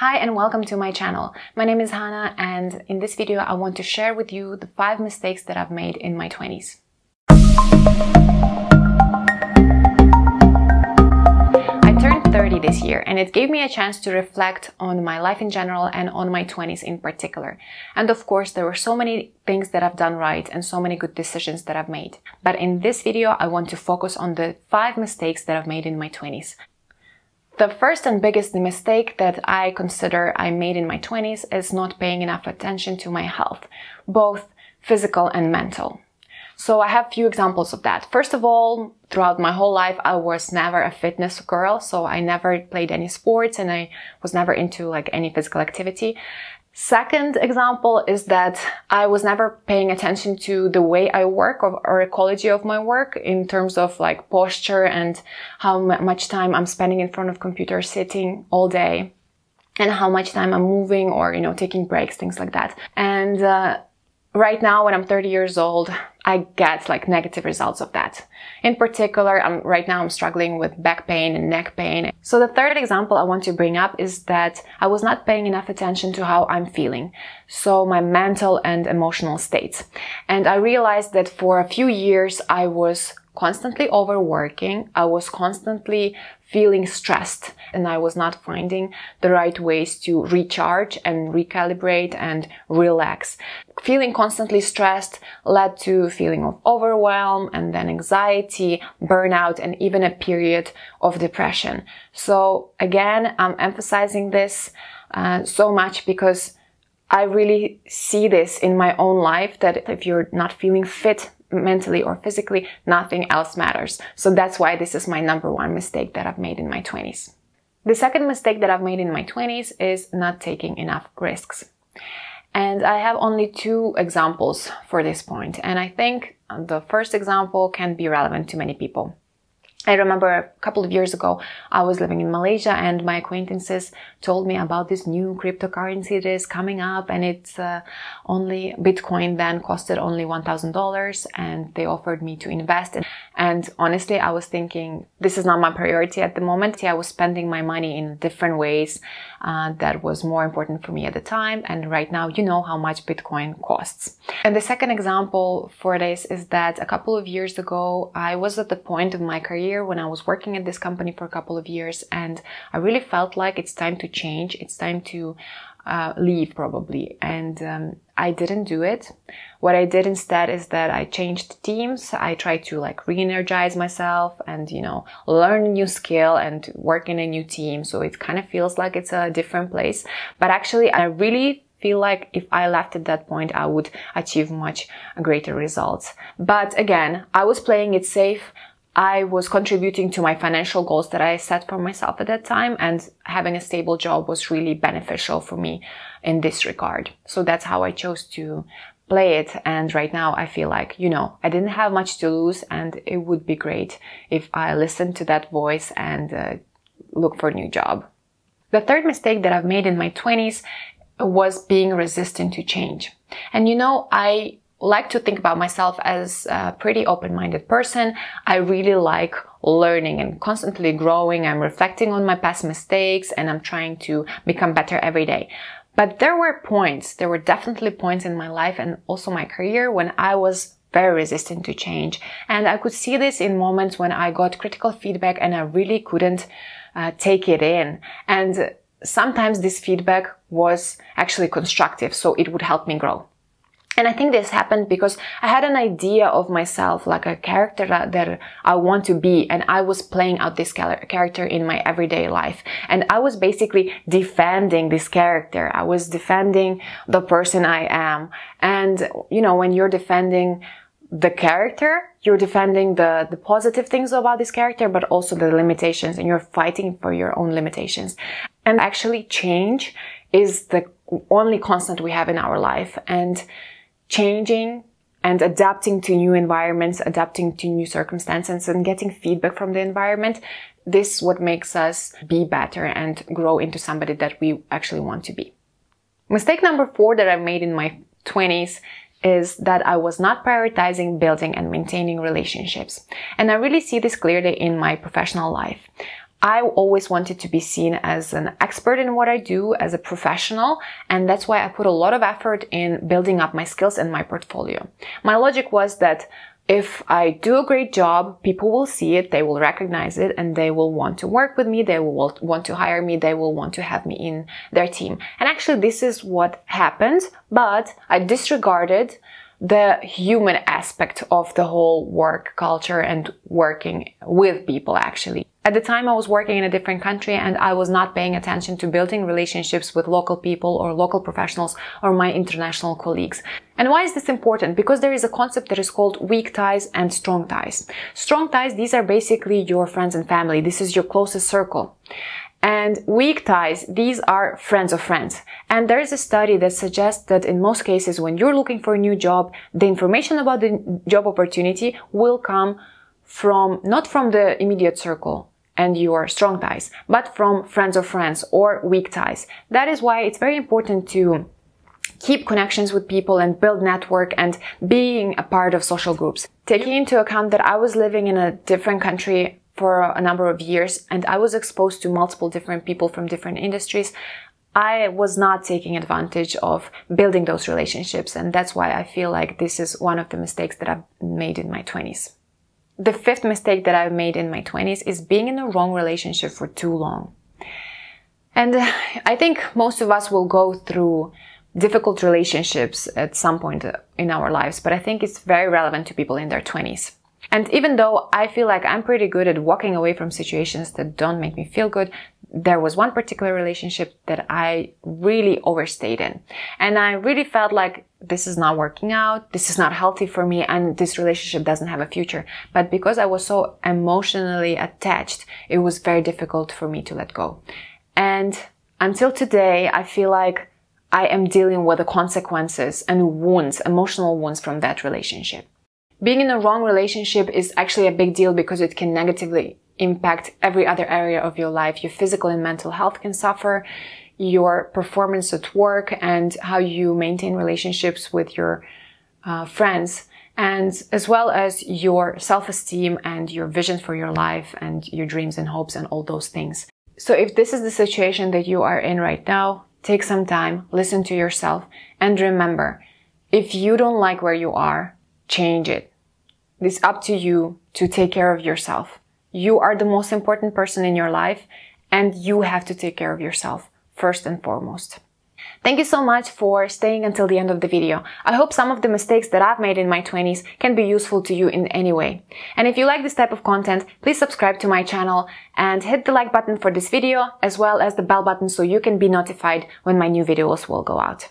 Hi and welcome to my channel. My name is Hannah, and in this video I want to share with you the 5 mistakes that I've made in my 20s. I turned 30 this year, and it gave me a chance to reflect on my life in general and on my 20s in particular. And of course, there were so many things that I've done right and so many good decisions that I've made. But in this video, I want to focus on the 5 mistakes that I've made in my 20s. The first and biggest mistake that I consider I made in my 20s is not paying enough attention to my health, both physical and mental. So I have a few examples of that. First of all, throughout my whole life, I was never a fitness girl, so I never played any sports and I was never into any physical activity. Second example is that I was never paying attention to the way I work or quality of my work in terms of posture and how much time I'm spending in front of computer sitting all day and how much time I'm moving or, taking breaks, things like that. And right now, when I'm 30 years old, I get negative results of that. In particular, right now I'm struggling with back pain and neck pain. So the third example I want to bring up is that I was not paying enough attention to how I'm feeling. So my mental and emotional states. And I realized that for a few years I was constantly overworking. I was constantly feeling stressed and I was not finding the right ways to recharge and recalibrate and relax. Feeling constantly stressed led to a feeling of overwhelm and then anxiety, burnout, and even a period of depression. So again, I'm emphasizing this so much because I really see this in my own life that if you're not feeling fit mentally or physically, nothing else matters. So that's why this is my number one mistake that I've made in my 20s. The second mistake that I've made in my 20s is not taking enough risks. And I have only 2 examples for this point. And I think the first example can be relevant to many people. I remember a couple of years ago, I was living in Malaysia and my acquaintances told me about this new cryptocurrency that is coming up, and it's only Bitcoin then costed only $1,000 and they offered me to invest. And honestly, I was thinking, this is not my priority at the moment. I was spending my money in different ways that was more important for me at the time. And right now, you know how much Bitcoin costs. And the second example for this is that a couple of years ago, I was at the point of my career when I was working at this company for a couple of years, and I really felt like it's time to change. It's time to leave probably. And I didn't do it. What I did instead is that I changed teams. I tried to re-energize myself and, learn a new skill and work in a new team. So it kind of feels like it's a different place. But actually, I really feel like if I left at that point, I would achieve much greater results. But again, I was playing it safe. I was contributing to my financial goals that I set for myself at that time, and having a stable job was really beneficial for me in this regard. So that's how I chose to play it. And right now I feel like, I didn't have much to lose, and it would be great if I listened to that voice and look for a new job. The third mistake that I've made in my 20s was being resistant to change. And I like to think about myself as a pretty open-minded person. I really like learning and constantly growing. I'm reflecting on my past mistakes and I'm trying to become better every day. But there were definitely points in my life and also my career when I was very resistant to change. And I could see this in moments when I got critical feedback and I really couldn't take it in. And sometimes this feedback was actually constructive, so it would help me grow. And I think this happened because I had an idea of myself, like a character that I want to be. And I was playing out this character in my everyday life. And I was basically defending this character. I was defending the person I am. And, when you're defending the character, you're defending the positive things about this character, but also the limitations, and you're fighting for your own limitations. And actually change is the only constant we have in our life. And changing and adapting to new environments, adapting to new circumstances and getting feedback from the environment, this is what makes us be better and grow into somebody that we actually want to be. Mistake number 4 that I made in my 20s is that I was not prioritizing building and maintaining relationships. And I really see this clearly in my professional life. I always wanted to be seen as an expert in what I do, as a professional, and that's why I put a lot of effort in building up my skills and my portfolio. My logic was that if I do a great job, people will see it, they will recognize it, and they will want to work with me, they will want to hire me, they will want to have me in their team. And actually this is what happened, but I disregarded the human aspect of the whole work culture and working with people actually. At the time I was working in a different country and I was not paying attention to building relationships with local people or local professionals or my international colleagues. And why is this important? Because there is a concept that is called weak ties and strong ties. Strong ties, these are basically your friends and family. This is your closest circle. And weak ties, these are friends of friends. And there is a study that suggests that in most cases, when you're looking for a new job, the information about the job opportunity will come from, not from the immediate circle and your strong ties, but from friends of friends or weak ties. That is why it's very important to keep connections with people and build network and being a part of social groups. Taking into account that I was living in a different country for a number of years and I was exposed to multiple different people from different industries, I was not taking advantage of building those relationships, and that's why I feel like this is one of the mistakes that I've made in my 20s. The fifth mistake that I've made in my 20s is being in a wrong relationship for too long. And I think most of us will go through difficult relationships at some point in our lives, but I think it's very relevant to people in their 20s. And even though I feel like I'm pretty good at walking away from situations that don't make me feel good, there was one particular relationship that I really overstayed in. And I really felt like this is not working out, this is not healthy for me, and this relationship doesn't have a future. But because I was so emotionally attached, it was very difficult for me to let go. And until today, I feel like I am dealing with the consequences and wounds, emotional wounds from that relationship. Being in a wrong relationship is actually a big deal because it can negatively impact every other area of your life. Your physical and mental health can suffer, your performance at work and how you maintain relationships with your friends, and as well as your self-esteem and your vision for your life and your dreams and hopes and all those things. So if this is the situation that you are in right now, take some time, listen to yourself, and remember, if you don't like where you are, change it. It's up to you to take care of yourself. You are the most important person in your life and you have to take care of yourself first and foremost. Thank you so much for staying until the end of the video. I hope some of the mistakes that I've made in my 20s can be useful to you in any way. And if you like this type of content, please subscribe to my channel and hit the like button for this video as well as the bell button so you can be notified when my new videos will go out.